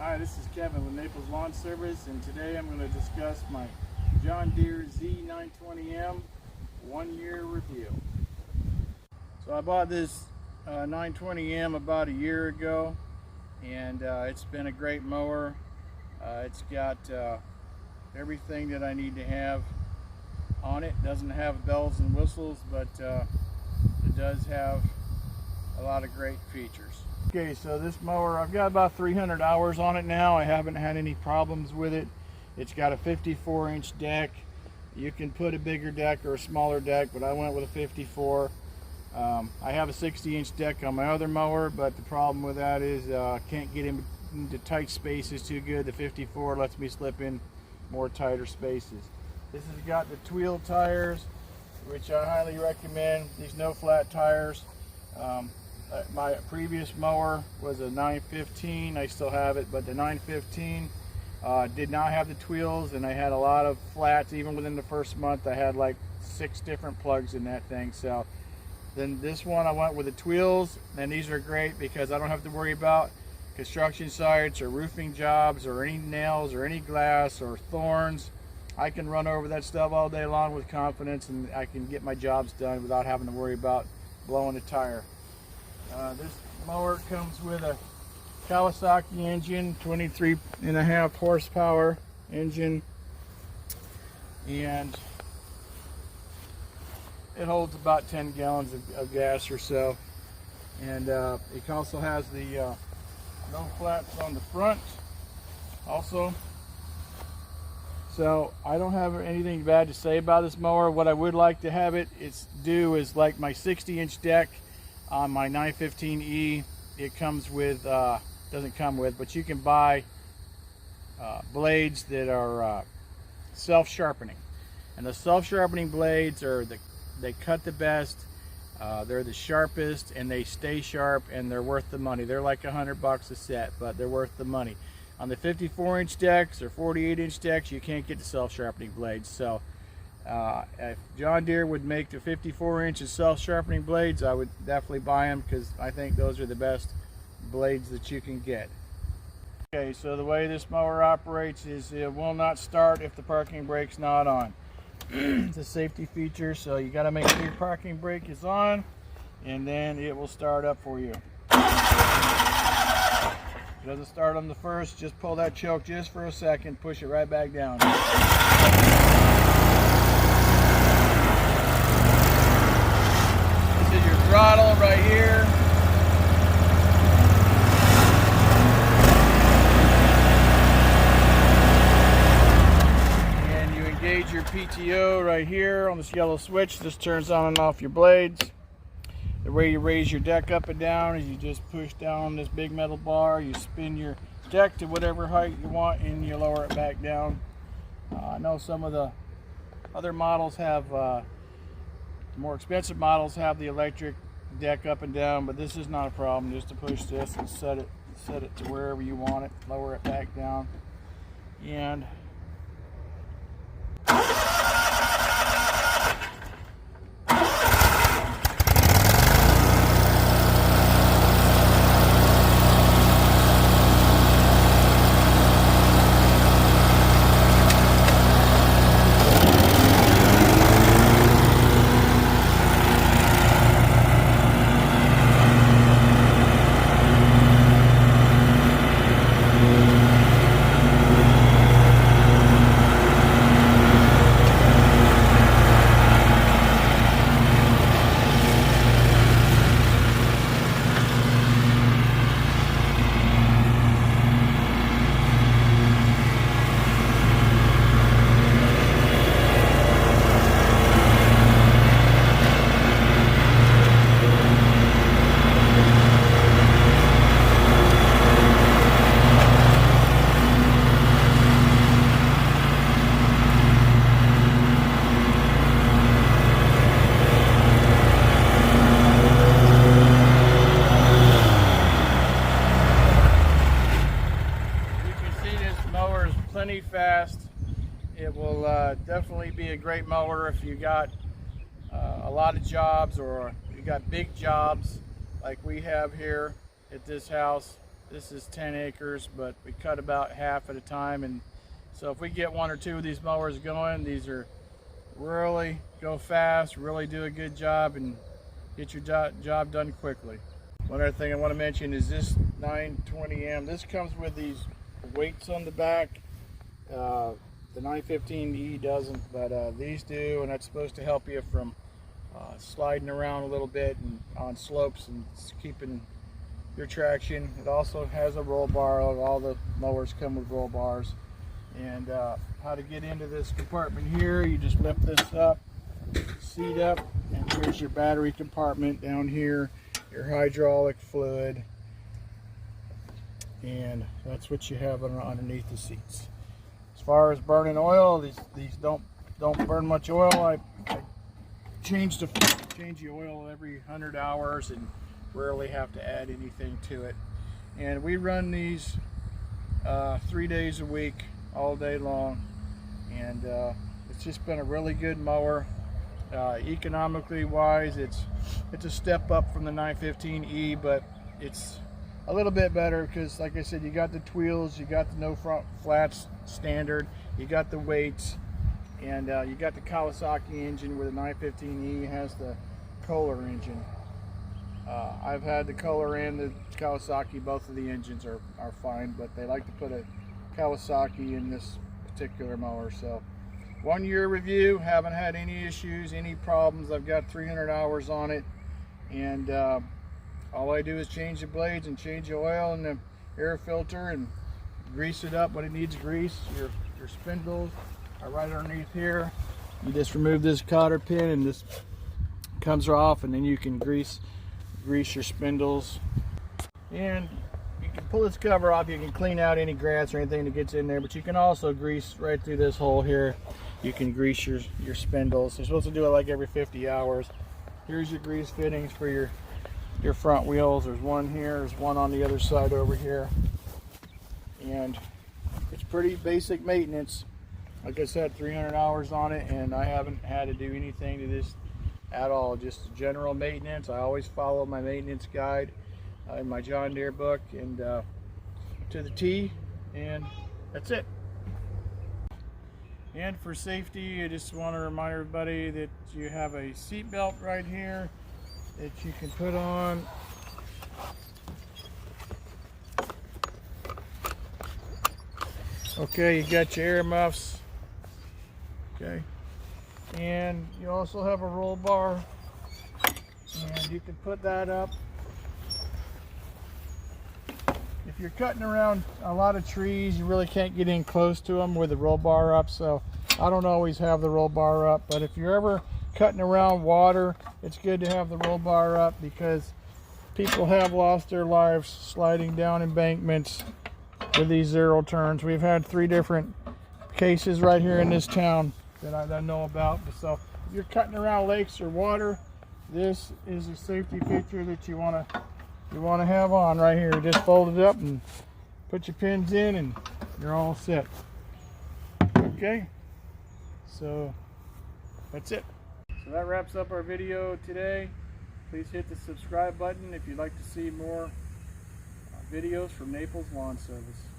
Hi, this is Kevin with Naples Lawn Service, and today I'm going to discuss my John Deere Z 920M 1-year review. So I bought this 920M about a year ago, and it's been a great mower. It's got everything that I need to have on it. Doesn't have bells and whistles, but it does have a lot of great features. Okay, so this mower, I've got about 300 hours on it now. I haven't had any problems with it. It's got a 54-inch deck. You can put a bigger deck or a smaller deck, but I went with a 54. I have a 60-inch deck on my other mower, but the problem with that is I can't get into tight spaces too good. The 54 lets me slip in more tighter spaces. This has got the Tweel tires, which I highly recommend. These no flat tires. My previous mower was a 915. I still have it, but the 915 did not have the Tweels, and I had a lot of flats. Even within the first month, I had like 6 different plugs in that thing. So then this one, I went with the Tweels, and these are great because I don't have to worry about construction sites or roofing jobs or any nails or any glass or thorns. I can run over that stuff all day long with confidence, and I can get my jobs done without having to worry about blowing a tire. This mower comes with a Kawasaki engine, 23.5 horsepower engine, and it holds about 10 gallons of gas or so. And it also has the no flaps on the front also. So I don't have anything bad to say about this mower. What I would like to have it do is like my 60-inch deck on my 915E. It comes with, doesn't come with, but you can buy blades that are self-sharpening. And the self-sharpening blades they cut the best, they're the sharpest, and they stay sharp, and they're worth the money. They're like $100 a set, but they're worth the money. On the 54-inch decks or 48-inch decks, you can't get the self-sharpening blades. So if John Deere would make the 54-inch self-sharpening blades, I would definitely buy them, because I think those are the best blades that you can get. Okay, so the way this mower operates is it will not start if the parking brake's not on. It's a safety feature, so you got to make sure your parking brake is on, and then it will start up for you. If it doesn't start on the first, just pull that choke just for a second, push it right back down. This is your throttle right here. And you engage your PTO right here on this yellow switch. This turns on and off your blades. The way you raise your deck up and down is you just push down this big metal bar, you spin your deck to whatever height you want, and you lower it back down. I know some of the other models have, the more expensive models have the electric deck up and down, but this is not a problem. Just to push this and set it to wherever you want it, lower it back down, and plenty fast. It will definitely be a great mower if you got a lot of jobs, or you got big jobs like we have here at this house. this is 10 acres, but we cut about half at a time. And so if we get one or two of these mowers going, these are really go fast, really do a good job, and get your job done quickly. One other thing I want to mention is this 920M. This comes with these weights on the back. The 915E doesn't, but these do, and that's supposed to help you from sliding around a little bit and on slopes and keeping your traction. It also has a roll bar. All the mowers come with roll bars. And how to get into this compartment here, you just lift this up, seat up, and here's your battery compartment down here, your hydraulic fluid, and that's what you have underneath the seats. As far as burning oil, these don't burn much oil. I change the oil every 100 hours and rarely have to add anything to it. And we run these 3 days a week, all day long, and it's just been a really good mower. Economically wise, it's a step up from the 915E, but it's a little bit better because, like I said, you got the wheels, you got the no front flats standard, you got the weights, and you got the Kawasaki engine, where the 915E has the Kohler engine. I've had the Kohler and the Kawasaki. Both of the engines are fine, but they like to put a Kawasaki in this particular mower. So 1 year review, haven't had any issues, any problems. I've got 300 hours on it, and all I do is change the blades and change the oil and the air filter and grease it up when it needs grease. Your spindles are right underneath here. You just remove this cotter pin and this comes off, and then you can grease your spindles. And you can pull this cover off, you can clean out any grass or anything that gets in there, but you can also grease right through this hole here. You can grease your spindles. You're supposed to do it like every 50 hours. Here's your grease fittings for your front wheels. There's one here, there's one on the other side over here. And it's pretty basic maintenance. Like I said, 300 hours on it, and I haven't had to do anything to this at all. Just general maintenance. I always follow my maintenance guide in my John Deere book, and to the T, and that's it. And for safety, I just want to remind everybody that you have a seat belt right here that you can put on. Okay, you got your air muffs. Okay, and you also have a roll bar, and you can put that up. If you're cutting around a lot of trees, you really can't get in close to them with the roll bar up, so I don't always have the roll bar up. But if you're ever cutting around water, it's good to have the roll bar up, because people have lost their lives sliding down embankments with these zero turns. We've had 3 different cases right here in this town that I know about. So if you're cutting around lakes or water, this is a safety feature that you want to have on right here. Just fold it up and put your pins in, and you're all set. Okay, so that's it. So that wraps up our video today. Please hit the subscribe button if you'd like to see more videos from Naples Lawn Service.